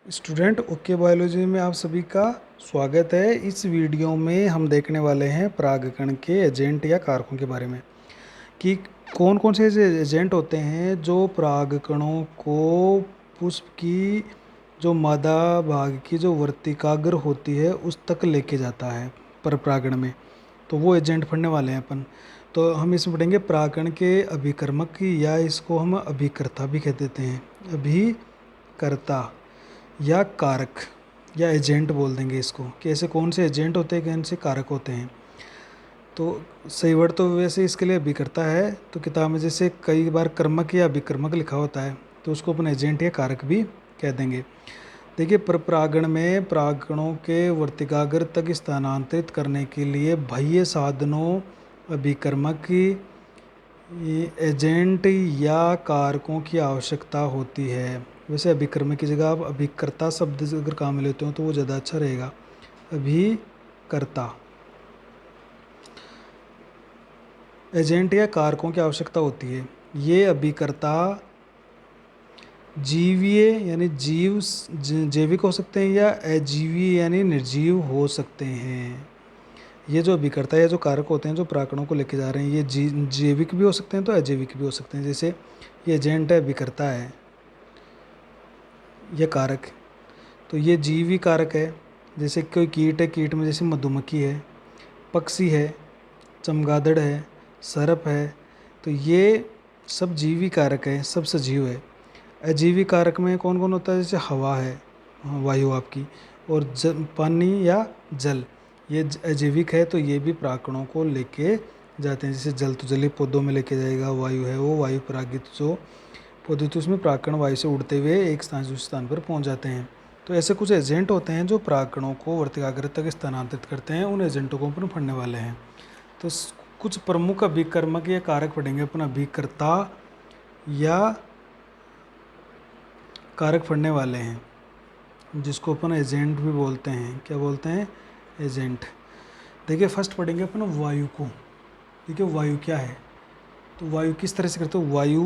Student okay biology में आप सभी का स्वागत है। इस वीडियो में हम देखने वाले हैं परागकण के एजेंट या कारकों के बारे में कि कौन कौन से ऐसे एजेंट होते हैं जो परागकणों को पुष्प की जो मादा भाग की जो वर्तिकाग्र होती है उस तक लेके जाता है पर परागण में। तो वो एजेंट पढ़ने वाले हैं अपन। तो हम इसमें पढ़ेंगे परागकण के अभिकर्मक या इसको हम अभिकर्ता भी कह देते हैं। अभिकर्ता या कारक या एजेंट बोल देंगे इसको कि ऐसे कौन से एजेंट होते हैं, कौन से कारक होते हैं। तो सही वर्ड तो वैसे इसके लिए अभिकर्ता है। तो किताब में जैसे कई बार कर्मक या अभिकर्मक लिखा होता है तो उसको अपन एजेंट या कारक भी कह देंगे। देखिए परागण में परागकणों के वर्तिकाग्र तक स्थानांतरित करने के लिए बाह्य साधनों अभिकर्मक एजेंट या कारकों की आवश्यकता होती है। वैसे अभिकर्मक की जगह आप अभिकर्ता शब्द अगर काम में लेते हो तो वो ज़्यादा अच्छा रहेगा। अभिकर्ता एजेंट या कारकों की आवश्यकता होती है। ये अभिकर्ता जीवीय यानी जैविक हो सकते हैं या अजीवीय यानी निर्जीव हो सकते हैं। ये जो अभिकर्ता या जो कारक होते हैं जो परागकणों को लेके जा रहे हैं ये जैविक भी हो सकते हैं तो अजैविक भी हो सकते हैं। जैसे ये एजेंट है, अभिकर्ता है, ये कारक, तो ये जीवी कारक है। जैसे कोई कीट है, कीट में जैसे मधुमक्खी है, पक्षी है, चमगादड़ है, सर्प है, तो ये सब जीवी कारक है, सब सजीव है। अजीवी कारक में कौन कौन होता है? जैसे हवा है, वायु आपकी, और पानी या जल, ये अजैविक है। तो ये भी परागकणों को लेके जाते हैं। जैसे जल तो जलीय पौधों में लेके जाएगा, वायु है वो वायु परागित जो पौधे तो उसमें परागकण वायु से उड़ते हुए एक स्थान से दूसरे स्थान पर पहुंच जाते हैं। तो ऐसे कुछ एजेंट होते हैं जो परागकणों को वर्तिकाग्र तक स्थानांतरित करते हैं। उन एजेंटों को अपन पढ़ने वाले हैं। तो कुछ प्रमुख अभिकर्मक या कारक पढ़ेंगे अपन। अभिकर्ता या कारक पढ़ने वाले हैं जिसको अपन एजेंट भी बोलते हैं। क्या बोलते हैं? एजेंट। देखिए फर्स्ट पढ़ेंगे अपन वायु को। देखिए वायु क्या है, तो वायु किस तरह से करते हो। वायु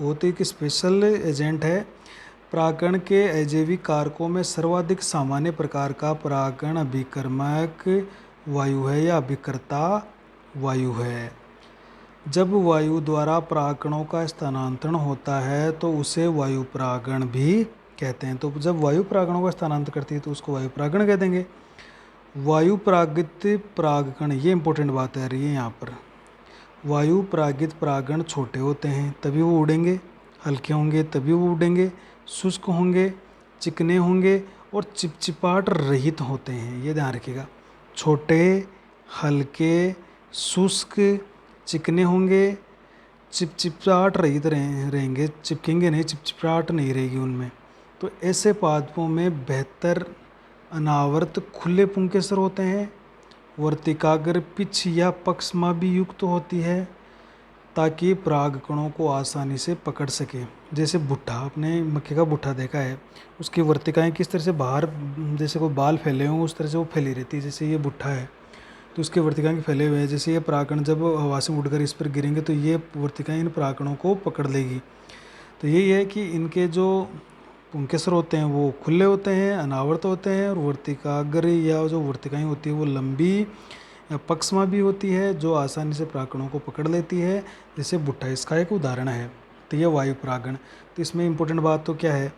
बहुत एक स्पेशल एजेंट है। परागकण के अजैविक कारकों में सर्वाधिक सामान्य प्रकार का परागकण अभिकर्मक वायु है या अभिकर्ता वायु है। जब वायु द्वारा परागकणों का स्थानांतरण होता है तो उसे वायु परागण भी कहते हैं। तो जब वायु परागणों का स्थानांतरण करती है तो उसको वायु परागण कह देंगे। वायु परागित परागकण, ये इंपॉर्टेंट बात है रही है यहाँ पर। वायु परागित परागण छोटे होते हैं तभी वो उड़ेंगे, हल्के होंगे तभी वो उड़ेंगे, शुष्क होंगे, चिकने होंगे और चिपचिपाहट रहित होते हैं। ये ध्यान रखिएगा। छोटे, हल्के, शुष्क, चिकने होंगे, चिपचिपाहट रहित रहेंगे, चिपकेंगे नहीं, चिपचिपाहट नहीं रहेगी उनमें। तो ऐसे पादपों में बेहतर अनावर्त खुले पुंकेसर होते हैं। वर्तिकाग्र पिछ या पक्षमा भी युक्त होती है ताकि परागकणों को आसानी से पकड़ सके। जैसे भुट्टा, आपने मक्के का भुट्टा देखा है, उसकी वर्तिकाएं किस तरह से बाहर जैसे कोई बाल फैले हों उस तरह से वो फैली रहती है। जैसे ये भुट्टा है तो उसके वर्तिकाएं फैले हुए हैं। जैसे ये परागकण जब हवा से उड़कर इस पर गिरेंगे तो ये वर्तिकाएं इन परागकणों को पकड़ लेगी। तो यही है कि इनके जो पुंकेसर होते हैं वो खुले होते हैं, अनावर्त होते हैं, और वर्तिकाग्र या जो वर्तिकाएं होती है वो लंबी या पक्षमा भी होती है जो आसानी से परागकणों को पकड़ लेती है। जैसे भुट्टा इसका एक उदाहरण है। तो ये वायु परागण। तो इसमें इंपॉर्टेंट बात तो क्या है,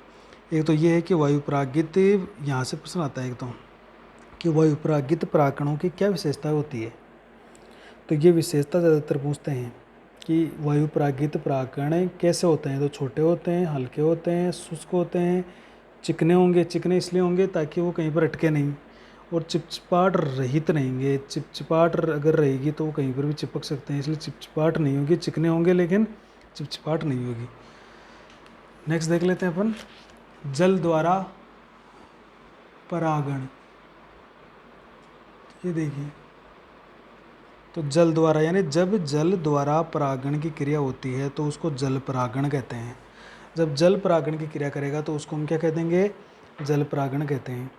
एक तो ये है कि वायु परागित, यहाँ से प्रश्न आता है एक तो कि वायु परागित परागकणों की क्या विशेषता होती है। तो ये विशेषता ज़्यादातर पूछते हैं कि वायु परागित परागकण कैसे होते हैं। तो छोटे होते हैं, हल्के होते हैं, शुष्क होते हैं, चिकने होंगे। चिकने इसलिए होंगे ताकि वो कहीं पर अटके नहीं, और चिपचिपाहट रहित रहेंगे। चिपचिपाहट अगर रहेगी तो वो कहीं पर भी चिपक सकते हैं, इसलिए चिपचिपाहट नहीं होगी। चिकने होंगे लेकिन चिपचिपाहट नहीं होगी। नेक्स्ट देख लेते हैं अपन जल द्वारा परागण। ये देखिए, तो जल द्वारा यानी जब जल द्वारा परागण की क्रिया होती है तो उसको जल परागण कहते हैं। जब जल परागण की क्रिया करेगा तो उसको हम क्या कह देंगे? जल परागण कहते हैं।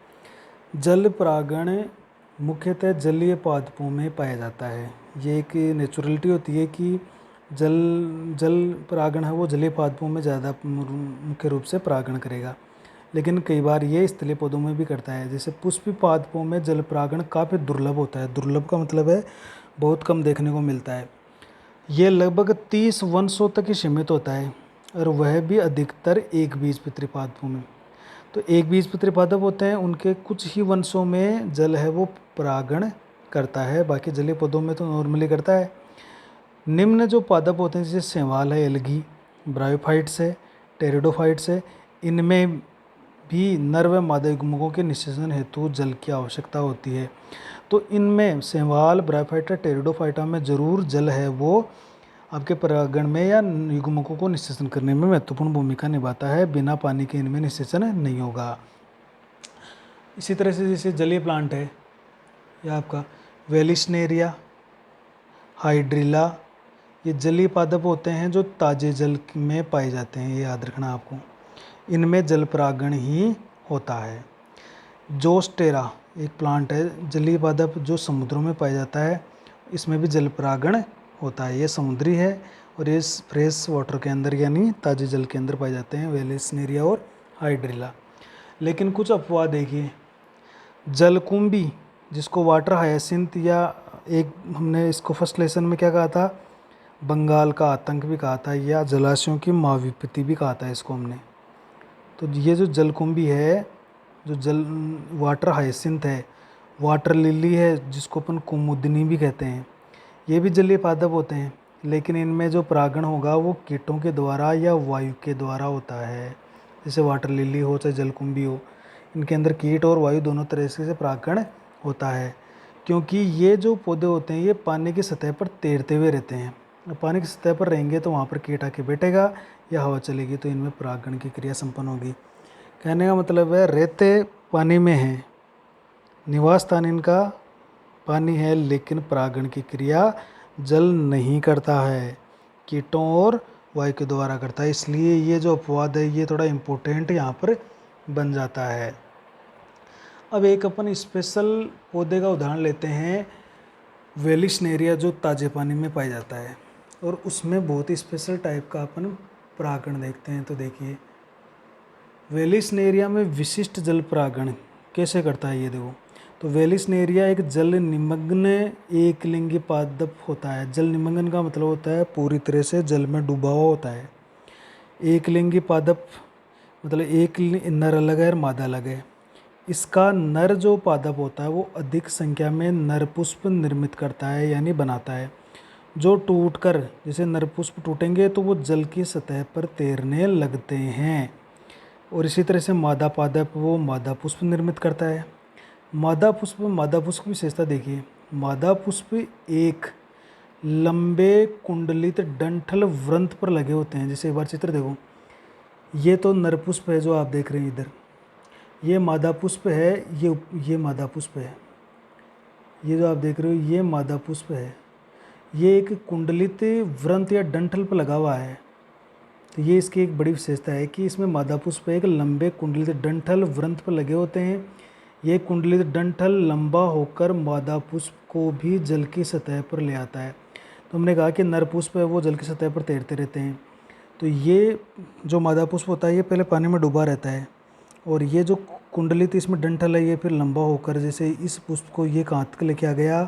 जल परागण मुख्यतः जलीय पादपों में पाया जाता है। ये एक नेचुरलिटी होती है कि जल परागण है वो जलीय पादपों में ज़्यादा मुख्य रूप से परागण करेगा। लेकिन कई बार ये स्थलीय पौधों में भी करता है। जैसे पुष्पी पादपों में जल परागण काफ़ी दुर्लभ होता है। दुर्लभ का मतलब है बहुत कम देखने को मिलता है। ये लगभग 30 वंशों तक ही सीमित होता है और वह भी अधिकतर एक बीजपत्री पादपों में। तो एक बीजपत्री पादप होते हैं, उनके कुछ ही वंशों में जल है वो परागण करता है, बाकी जलीय पौधों में तो नॉर्मली करता है। निम्न जो पादप होते हैं जैसे शैवाल है, एल्गी, ब्रायोफाइट्स है, टेरिडोफाइट्स है, इनमें भी नर व मादा युग्मकों के निषेचन हेतु जल की आवश्यकता होती है। तो इनमें शैवाल, ब्रायोफाइटा, टेरिडोफाइटा में जरूर जल है वो आपके परागण में या युग्मकों को निषेचन करने में महत्वपूर्ण भूमिका निभाता है। बिना पानी के इनमें निषेचन नहीं होगा। इसी तरह से जैसे जलीय प्लांट है या आपका वेलिस्नेरिया, हाइड्रिला, ये जलीय पादप होते हैं जो ताजे जल में पाए जाते हैं, ये याद रखना आपको। इनमें जल परागण ही होता है। जोस्टेरा एक प्लांट है, जलीय पादप जो समुद्रों में पाया जाता है, इसमें भी जल परागण होता है। ये समुद्री है और ये फ्रेश वाटर के अंदर यानी ताजे जल के अंदर पाए जाते हैं, वेलिस्नेरिया और हाइड्रिला। लेकिन कुछ अपवाद देखिए, जलकुंभी जिसको वाटर हायासिंथ या एक हमने इसको फर्स्ट लेसन में क्या कहा था, बंगाल का आतंक भी कहा था, या जलाशयों की माँ विपत्ति भी कहा था इसको हमने। तो ये जो जलकुंभी है, जो जल वाटर हायासिंथ है, वाटर लिली है जिसको अपन कुमुदिनी भी कहते हैं, ये भी जलीय पादप होते हैं। लेकिन इनमें जो परागण होगा वो कीटों के द्वारा या वायु के द्वारा होता है। जैसे वाटर लिली हो चाहे जलकुंभी हो, इनके अंदर कीट और वायु दोनों तरह से परागण होता है। क्योंकि ये जो पौधे होते हैं ये पानी की सतह पर तैरते हुए रहते हैं। पानी की सतह पर रहेंगे तो वहाँ पर कीट आके बैठेगा या हवा चलेगी तो इनमें परागण की क्रिया संपन्न होगी। कहने का मतलब है रहते पानी में हैं, निवास स्थान इनका पानी है, लेकिन परागण की क्रिया जल नहीं करता है, कीटों और वायु के द्वारा करता है। इसलिए ये जो अपवाद है ये थोड़ा इम्पोर्टेंट यहाँ पर बन जाता है। अब एक अपन स्पेशल पौधे का उदाहरण लेते हैं, वेलिस्नेरिया, जो ताजे पानी में पाया जाता है और उसमें बहुत ही स्पेशल टाइप का अपन परागण देखते हैं। तो देखिए वेलिस्नेरिया में विशिष्ट जल परागण कैसे करता है ये देखो। तो वेलिस्नेरिया एक जल निमग्न एक लिंगी पादप होता है। जल निमग्न का मतलब होता है पूरी तरह से जल में डूबा हुआ होता है। एक लिंगी पादप मतलब एक नर अलग है और मादा अलग है। इसका नर जो पादप होता है वो अधिक संख्या में नर पुष्प निर्मित करता है यानी बनाता है, जो टूटकर, जैसे नर पुष्प टूटेंगे तो वो जल की सतह पर तैरने लगते हैं। और इसी तरह से मादा पादप वो मादा पुष्प निर्मित करता है। मादा पुष्प की विशेषता देखिए, मादा पुष्प एक लंबे कुंडलित डंठल वृंत पर लगे होते हैं। जैसे एक बार चित्र देखो, ये तो नर पुष्प है जो आप देख रहे हैं इधर, ये मादा पुष्प है, ये मादा पुष्प है, ये जो आप देख रहे हो ये मादा पुष्प है। ये एक कुंडलित वृंत या डंठल पर लगा हुआ है। तो ये इसकी एक बड़ी विशेषता है कि इसमें मादा पुष्प एक लंबे कुंडलित डंठल वृंत पर लगे होते हैं। ये कुंडलित डंठल लंबा होकर मादा पुष्प को भी जल की सतह पर ले आता है। तो हमने कहा कि नर पुष्प है वो जल की सतह पर तैरते रहते हैं। तो ये जो मादा पुष्प होता है ये पहले पानी में डूबा रहता है, और ये जो कुंडलित इसमें डंठल है ये फिर लंबा होकर, जैसे इस पुष्प को ये कहाँ तक लेके आ गया,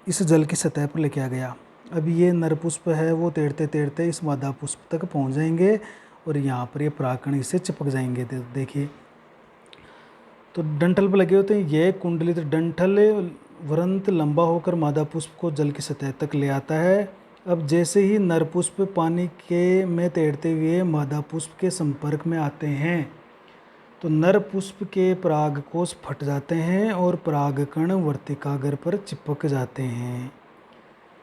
इस जल की सतह पर लेके आ गया। अब ये नर पुष्प है वो तैरते तैरते इस मादा पुष्प तक पहुंच जाएंगे और यहाँ पर ये परागण इससे चिपक जाएंगे। देखिए तो डंठल पर लगे होते हैं, ये कुंडलित डंठल वृंत लंबा होकर मादा पुष्प को जल की सतह तक ले आता है। अब जैसे ही नर पुष्प पानी के में तैरते हुए मादा पुष्प के संपर्क में आते हैं तो नर पुष्प के परागकोश फट जाते हैं और परागकण वर्तिकाग्र पर चिपक जाते हैं।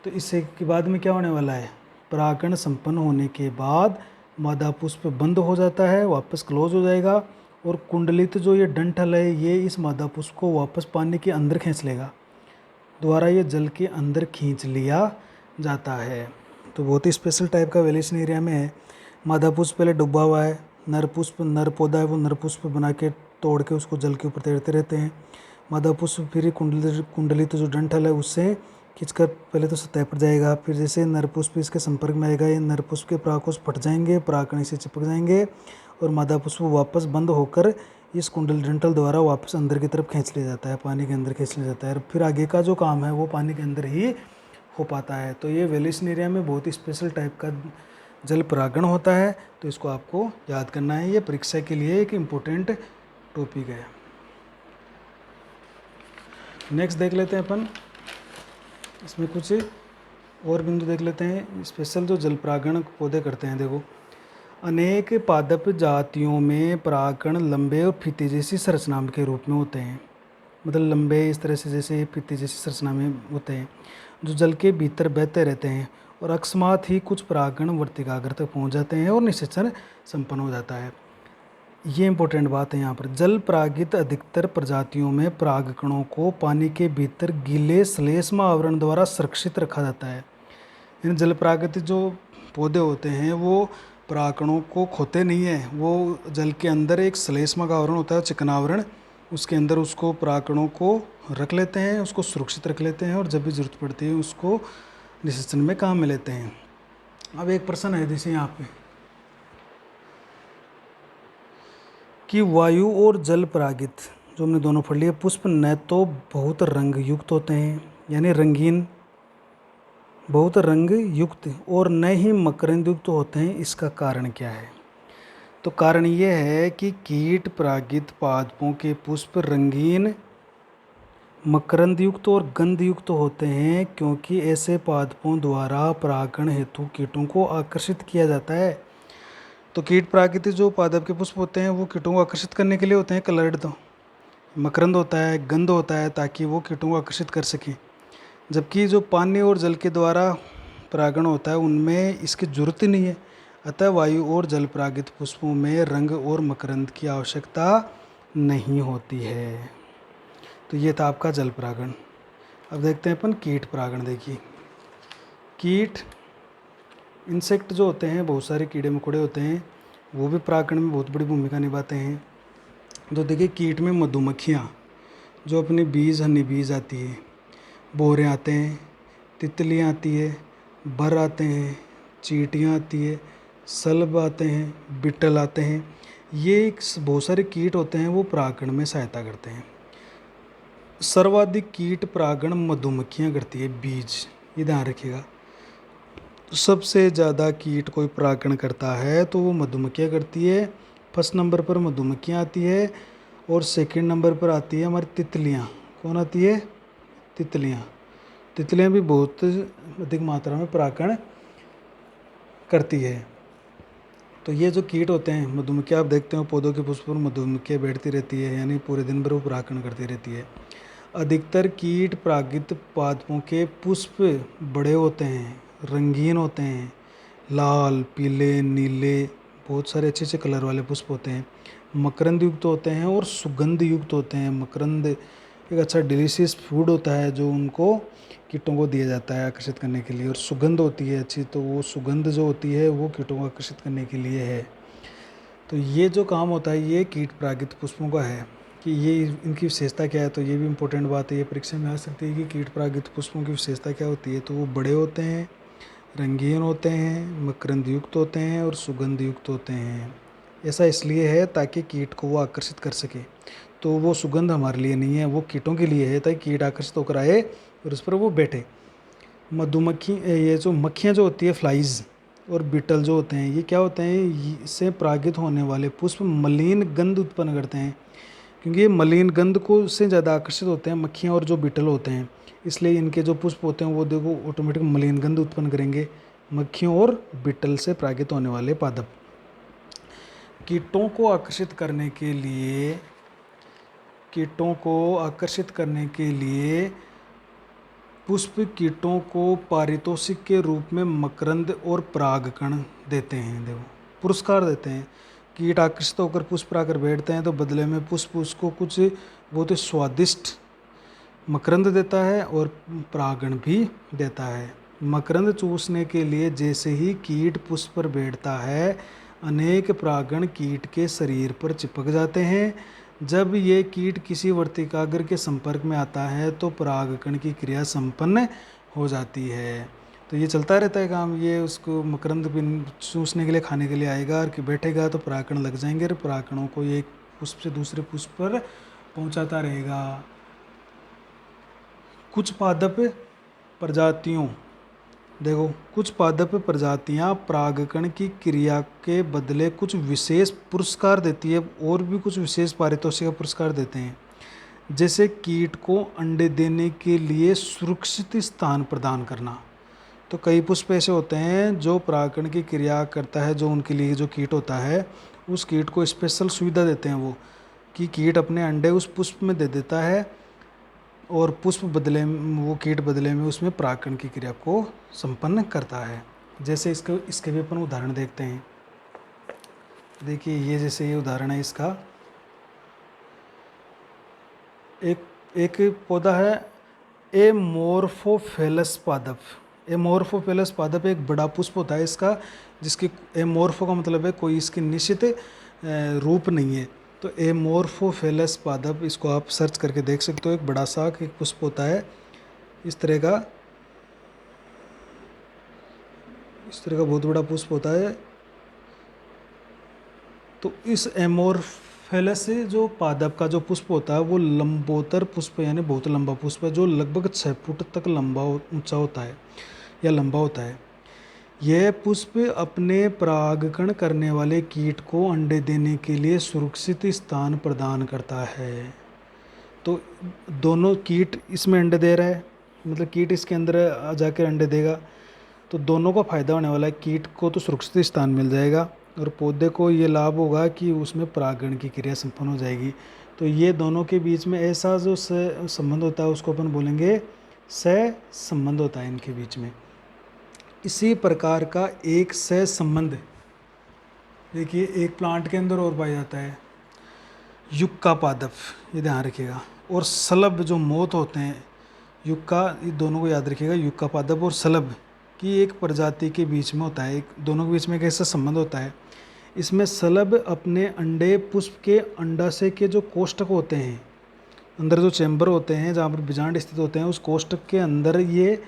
तो इससे के बाद में क्या होने वाला है, परागण संपन्न होने के बाद मादा पुष्प बंद हो जाता है, वापस क्लोज हो जाएगा, और कुंडलित जो ये डंठल है ये इस मादा पुष्प को वापस पानी के अंदर खींच लेगा, द्वारा ये जल के अंदर खींच लिया जाता है। तो बहुत ही स्पेशल टाइप का वेलिस्नेरिया में है। मादा पुष्प पहले डूबा हुआ है, नर पुष्प, नर पौधा है वो नर पुष्प बना के तोड़ के उसको जल के ऊपर तैरते रहते हैं। मादा पुष्प फिर कुंडलित जो डंठल है उससे खींचकर पहले तो सतह पर जाएगा, फिर जैसे नर पुष्प इसके संपर्क में आएगा ये नर पुष्प के परागकोश फट जाएंगे, परागकण से चिपक जाएंगे और मादा पुष्प वापस बंद होकर इस कुंडल डंठल द्वारा वापस अंदर की तरफ खींच लिया जाता है, पानी के अंदर खींच लिया जाता है। फिर आगे का जो काम है वो पानी के अंदर ही हो पाता है। तो ये वेलिस्नेरिया में बहुत ही स्पेशल टाइप का जल परागण होता है, तो इसको आपको याद करना है। ये परीक्षा के लिए एक इम्पोर्टेंट टॉपिक है। नेक्स्ट देख लेते हैं अपन, इसमें कुछ और बिंदु देख लेते हैं। स्पेशल जो जल परागण पौधे करते हैं, देखो अनेक पादप जातियों में परागण लंबे और फीते जैसी संरचना के रूप में होते हैं। मतलब लंबे इस तरह से जैसे फीते जैसी संरचना में होते हैं, जो जल के भीतर बहते रहते हैं और अकस्मात ही कुछ परागण वर्तिकाग्र तक पहुंच जाते हैं और निषेचन संपन्न हो जाता है। ये इंपॉर्टेंट बात है यहाँ पर। जल परागित अधिकतर प्रजातियों में परागकणों को पानी के भीतर गीले श्लेष्म आवरण द्वारा सुरक्षित रखा जाता है। इन जल परागित जो पौधे होते हैं वो परागकणों को खोते नहीं है, वो जल के अंदर एक श्लेष्म का आवरण होता है, चिकनावरण, उसके अंदर उसको परागकणों को रख लेते हैं, उसको सुरक्षित रख लेते हैं और जब भी जरूरत पड़ती है उसको निषेचन में काम में लेते हैं। अब एक प्रश्न है जैसे यहाँ पे कि वायु और जल परागित जो हमने दोनों पढ़ लिए पुष्प न तो बहुत रंग युक्त होते हैं, यानी रंगीन, बहुत रंग युक्त, और न ही मकरंद युक्त होते हैं। इसका कारण क्या है? तो कारण ये है कि कीट परागित पादपों के पुष्प रंगीन, मकरंद युक्त और गंध युक्त होते हैं, क्योंकि ऐसे पादपों द्वारा परागण हेतु कीटों को आकर्षित किया जाता है। तो कीट परागित जो पादप के पुष्प होते हैं वो कीटों को आकर्षित करने के लिए होते हैं, कलर्ड। तो मकरंद होता है, गंध होता है, ताकि वो कीटों को आकर्षित कर सकें। जबकि जो पानी और जल के द्वारा परागण होता है उनमें इसकी जरूरत ही नहीं है। अतः वायु और जल परागित पुष्पों में रंग और मकरंद की आवश्यकता नहीं होती है। तो ये था आपका जल परागण। अब देखते हैं अपन कीट परागण। देखिए कीट, इंसेक्ट जो होते हैं, बहुत सारे कीड़े मकोड़े होते हैं, वो भी परागण में बहुत बड़ी भूमिका निभाते हैं। तो देखिए कीट में मधुमक्खियाँ जो अपने बीज, हनी बीज आती है, भौरे आते हैं, तितलियाँ आती है, बर आते हैं, चींटियाँ आती है, सल्ब आते हैं, बिट्टल आते हैं। ये बहुत सारे कीट होते हैं, वो परागण में सहायता करते हैं। सर्वाधिक कीट परागण मधुमक्खियाँ करती है, बीज, ये ध्यान रखिएगा। सबसे ज़्यादा कीट कोई परागण करता है तो वो मधुमक्खियाँ करती है। फर्स्ट नंबर पर मधुमक्खियाँ आती है और सेकंड नंबर पर आती है हमारी तितलियाँ। कौन आती है? तितलियाँ। तितलियाँ भी बहुत अधिक मात्रा में परागण करती है। तो ये जो कीट होते हैं, मधुमक्खियाँ, आप देखते हो पौधों के पुष्प पर मधुमक्खियाँ बैठती रहती है, यानी पूरे दिन भर वो परागण करती रहती है। अधिकतर कीट परागित पादपों के पुष्प बड़े होते हैं, रंगीन होते हैं, लाल, पीले, नीले, बहुत सारे अच्छे अच्छे कलर वाले पुष्प होते हैं, मकरंद युक्त होते हैं और सुगंध युक्त होते हैं। मकरंद एक अच्छा डिलीशियस फूड होता है जो उनको कीटों को दिया जाता है आकर्षित करने के लिए, और सुगंध होती है अच्छी, तो वो सुगंध जो होती है वो कीटों को आकर्षित करने के लिए है। तो ये जो काम होता है ये कीट परागित पुष्पों का है कि ये इनकी विशेषता क्या है। तो ये भी इम्पोर्टेंट बात है, ये परीक्षा में आ सकती है कि कीट परागित पुष्पों की विशेषता क्या होती है। तो वो बड़े होते हैं, रंगीन होते हैं, मकरंद युक्त होते हैं और सुगंध युक्त होते हैं। ऐसा इसलिए है ताकि कीट को वो आकर्षित कर सके। तो वो सुगंध हमारे लिए नहीं है, वो कीटों के लिए है, ताकि कीट आकर्षित होकर आए और उस पर वो बैठे। मधुमक्खी, ये जो मक्खियाँ जो होती है, फ्लाइज और बीटल जो होते हैं, ये क्या होते हैं, इससे परागित होने वाले पुष्प मलिन गंध उत्पन्न करते हैं, क्योंकि ये मलिन गंध को से ज़्यादा आकर्षित होते हैं मक्खियाँ और जो बीटल होते हैं। इसलिए इनके जो पुष्प होते हैं वो देखो ऑटोमेटिक मलिन गंध उत्पन्न करेंगे, मक्खियों और बीटल से परागित होने वाले पादप। कीटों को आकर्षित करने के लिए, कीटों को आकर्षित करने के लिए पुष्प कीटों को पारितोषिक के रूप में मकरंद और परागकण देते हैं। देखो पुरस्कार देते हैं। कीट आकर्षित होकर पुष्प पर आकर बैठते हैं तो बदले में पुष्प उसको कुछ बहुत ही स्वादिष्ट मकरंद देता है और परागण भी देता है। मकरंद चूसने के लिए जैसे ही कीट पुष्प पर बैठता है, अनेक परागण कीट के शरीर पर चिपक जाते हैं। जब ये कीट किसी वर्तिकाग्र के संपर्क में आता है तो परागकण की क्रिया संपन्न हो जाती है तो ये चलता रहता है काम। ये उसको मकरंद बिन चूसने के लिए, खाने के लिए आएगा और कि बैठेगा तो परागकण लग जाएंगे और परागकणों को ये एक पुष्प से दूसरे पुष्प पर पहुंचाता रहेगा। कुछ पादप प्रजातियों, देखो कुछ पादप प्रजातियां परागकण की क्रिया के बदले कुछ विशेष पुरस्कार देती है और भी कुछ विशेष पारितोषिक पुरस्कार देते हैं, जैसे कीट को अंडे देने के लिए सुरक्षित स्थान प्रदान करना। तो कई पुष्प ऐसे होते हैं जो परागकण की क्रिया करता है, जो उनके लिए जो कीट होता है उस कीट को स्पेशल सुविधा देते हैं वो, कि कीट अपने अंडे उस पुष्प में दे देता है और पुष्प बदले में, वो कीट बदले में उसमें परागकण की क्रिया को संपन्न करता है। जैसे इसके भी अपन उदाहरण देखते हैं। देखिए ये जैसे ये उदाहरण है इसका, एक पौधा है एमोर्फोफेलस पादप। एमोर्फोफेलस पादप एक बड़ा पुष्प होता है इसका, जिसकी एमोर्फो का मतलब है कोई इसकी निश्चित रूप नहीं है। तो एमोर्फोफेलस पादप, इसको आप सर्च करके देख सकते हो। एक बड़ा सा एक पुष्प होता है इस तरह का, बहुत बड़ा पुष्प होता है। तो इस एमोर्फेलस से जो पादप का जो पुष्प होता है वो लंबोत्तर पुष्प यानी बहुत लंबा पुष्प है, जो लगभग 6 फुट तक लंबा ऊंचा होता है या लंबा होता है। यह पुष्प अपने परागकण करने वाले कीट को अंडे देने के लिए सुरक्षित स्थान प्रदान करता है। तो दोनों कीट इसमें अंडे दे रहा है, मतलब कीट इसके अंदर जाकर अंडे देगा, तो दोनों को फायदा होने वाला है। कीट को तो सुरक्षित स्थान मिल जाएगा और पौधे को ये लाभ होगा कि उसमें परागण की क्रिया संपन्न हो जाएगी। तो ये दोनों के बीच में ऐसा जो संबंध होता है उसको अपन बोलेंगे सह संबंध होता है इनके बीच में। इसी प्रकार का एक सह संबंध देखिए एक प्लांट के अंदर और पाया जाता है, युक्का पादप, ये ध्यान रखिएगा। और सलभ जो मोथ होते हैं, युक्का, ये दोनों को याद रखिएगा। युक्का पादप और सलभ की एक प्रजाति के बीच में होता है, एक दोनों के बीच में एक ऐसा संबंध होता है। इसमें सलभ अपने अंडे पुष्प के अंडाशय के जो कोष्ठक होते हैं, अंदर जो चैम्बर होते हैं जहाँ पर बीजांड स्थित होते हैं, उस कोष्ठक के अंदर ये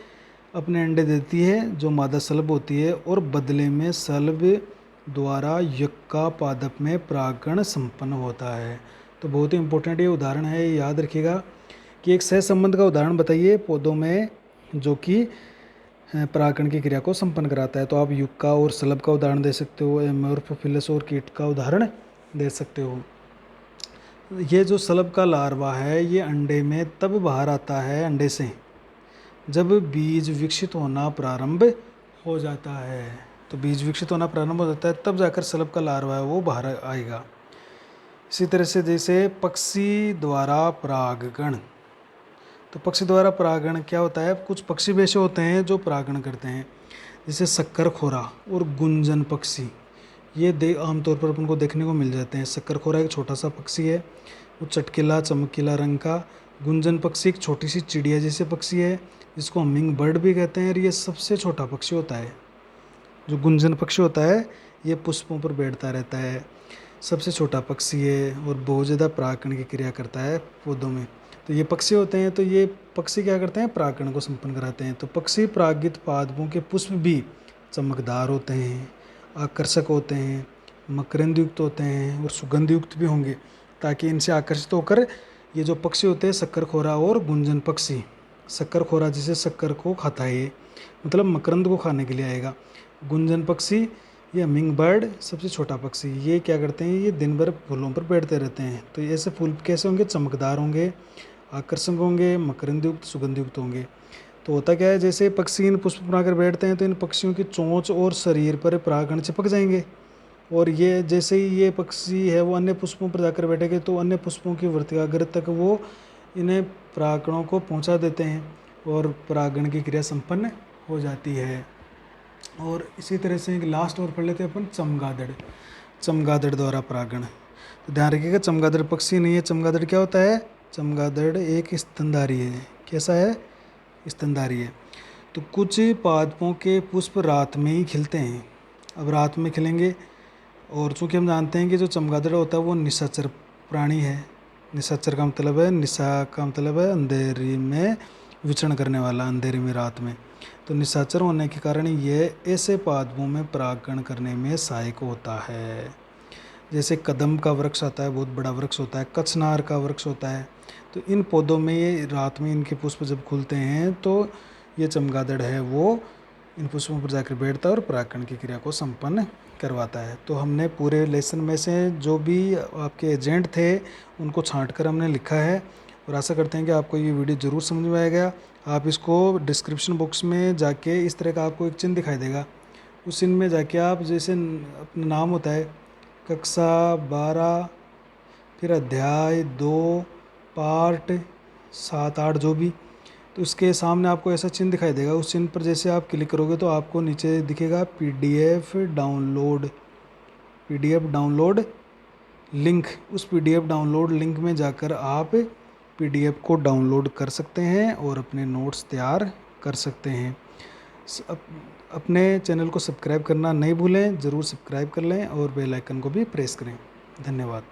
अपने अंडे देती है जो मादा सलभ होती है, और बदले में सलभ द्वारा युक्का पादप में परागण संपन्न होता है। तो बहुत ही इंपॉर्टेंट ये उदाहरण है, याद रखिएगा कि एक सह संबंध का उदाहरण बताइए पौधों में जो कि परागण की क्रिया को संपन्न कराता है। तो आप युक्का और सलभ का उदाहरण दे सकते हो, एमोर्फोफिलस और कीट का उदाहरण दे सकते हो। ये जो सलभ का लार्वा है ये अंडे में तब बाहर आता है अंडे से जब बीज विकसित होना प्रारंभ हो जाता है। तो बीज विकसित होना प्रारंभ हो जाता है तब जाकर सलभ का लार्वा है वो बाहर आएगा। इसी तरह से जैसे पक्षी द्वारा परागण, तो पक्षी द्वारा परागण क्या होता है, कुछ पक्षी भी ऐसे होते हैं जो परागण करते हैं, जैसे शक्करखोरा और गुंजन पक्षी। ये आमतौर पर अपन को देखने को मिल जाते हैं। शक्करखोरा एक छोटा सा पक्षी है, वो चटकीला चमकीला रंग का। गुंजन पक्षी एक छोटी सी चिड़िया जैसे पक्षी है जिसको हमिंग बर्ड भी कहते हैं, और ये सबसे छोटा पक्षी होता है। जो गुंजन पक्षी होता है ये पुष्पों पर बैठता रहता है, सबसे छोटा पक्षी है और बहुत ज़्यादा परागण की क्रिया करता है पौधों में। तो ये पक्षी होते हैं, तो ये पक्षी क्या करते हैं, परागण को संपन्न कराते हैं। तो पक्षी परागित पादपों के पुष्प भी चमकदार होते हैं, आकर्षक होते हैं, मकरंद युक्त होते हैं और सुगंध युक्त भी होंगे, ताकि इनसे आकर्षित होकर ये जो पक्षी होते हैं शक्करखोरा और गुंजन पक्षी, शक्करखोरा जैसे शक्कर को खाता है ये, मतलब मकरंद को खाने के लिए आएगा। गुंजन पक्षी ये हमिंग बर्ड सबसे छोटा पक्षी, ये क्या करते हैं, ये दिन भर फूलों पर बैठते रहते हैं। तो ऐसे फूल कैसे होंगे, चमकदार होंगे, आकर्षक होंगे, मकरंद युक्त सुगंध युक्त होंगे। तो होता क्या है, जैसे पक्षी इन पुष्प बनाकर बैठते हैं तो इन पक्षियों की चोंच और शरीर पर परागण चिपक जाएंगे, और ये जैसे ही ये पक्षी है वो अन्य पुष्पों पर जाकर बैठेंगे तो अन्य पुष्पों की वर्तिकाग्र तक वो इन्हें परागणों को पहुंचा देते हैं और परागण की क्रिया संपन्न हो जाती है। और इसी तरह से एक लास्ट और पढ़ लेते हैं अपन, चमगादड़। चमगादड़ द्वारा परागण, तो ध्यान रखिएगा चमगादड़ पक्षी नहीं है। चमगादड़ क्या होता है, चमगादड़ एक स्तनधारी है। कैसा है, स्तनधारी है। तो कुछ पादपों के पुष्प रात में ही खिलते हैं। अब रात में खिलेंगे, और चूँकि हम जानते हैं कि जो चमगादड़ होता है वो निशाचर प्राणी है। निशाचर का मतलब है, निशा का मतलब है अंधेरी में विचरण करने वाला, अंधेरे में रात में। तो निशाचर होने के कारण ये ऐसे पादपों में परागण करने में सहायक होता है। जैसे कदम का वृक्ष आता है, बहुत बड़ा वृक्ष होता है, कचनार का वृक्ष होता है। तो इन पौधों में ये रात में इनके पुष्प जब खुलते हैं तो ये चमगादड़ है वो इन पुष्पों पर जाकर बैठता है और परागण की क्रिया को संपन्न करवाता है। तो हमने पूरे लेसन में से जो भी आपके एजेंट थे उनको छांट कर हमने लिखा है, और आशा करते हैं कि आपको ये वीडियो ज़रूर समझ में आएगा। आप इसको डिस्क्रिप्शन बॉक्स में जाके इस तरह का आपको एक चिन्ह दिखाई देगा, उस चिन्ह में जाके आप जैसे अपना नाम होता है कक्षा 12 फिर अध्याय 2 पार्ट 7 8 जो भी, तो उसके सामने आपको ऐसा चिन्ह दिखाई देगा। उस चिन्ह पर जैसे आप क्लिक करोगे तो आपको नीचे दिखेगा पीडीएफ डाउनलोड लिंक। उस पीडीएफ डाउनलोड लिंक में जाकर आप पीडीएफ को डाउनलोड कर सकते हैं और अपने नोट्स तैयार कर सकते हैं। अपने चैनल को सब्सक्राइब करना नहीं भूलें, ज़रूर सब्सक्राइब कर लें और बेल आइकन को भी प्रेस करें। धन्यवाद।